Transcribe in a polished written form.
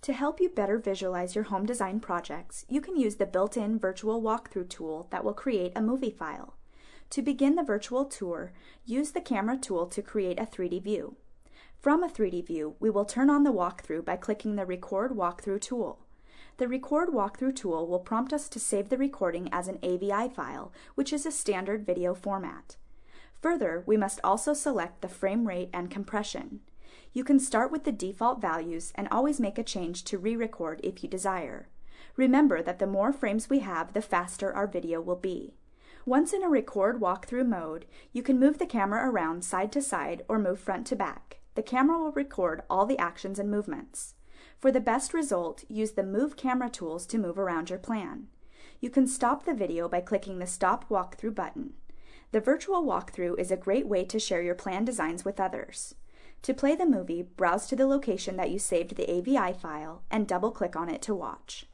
To help you better visualize your home design projects, you can use the built-in virtual walkthrough tool that will create a movie file. To begin the virtual tour, use the camera tool to create a 3D view. From a 3D view, we will turn on the walkthrough by clicking the Record Walkthrough tool. The Record Walkthrough tool will prompt us to save the recording as an AVI file, which is a standard video format. Further, we must also select the frame rate and compression. You can start with the default values and always make a change to re-record if you desire. Remember that the more frames we have, the faster our video will be. Once in a Record Walkthrough mode, you can move the camera around side to side or move front to back. The camera will record all the actions and movements. For the best result, use the Move Camera tools to move around your plan. You can stop the video by clicking the Stop Walkthrough button. The virtual walkthrough is a great way to share your plan designs with others. To play the movie, browse to the location that you saved the AVI file and double-click on it to watch.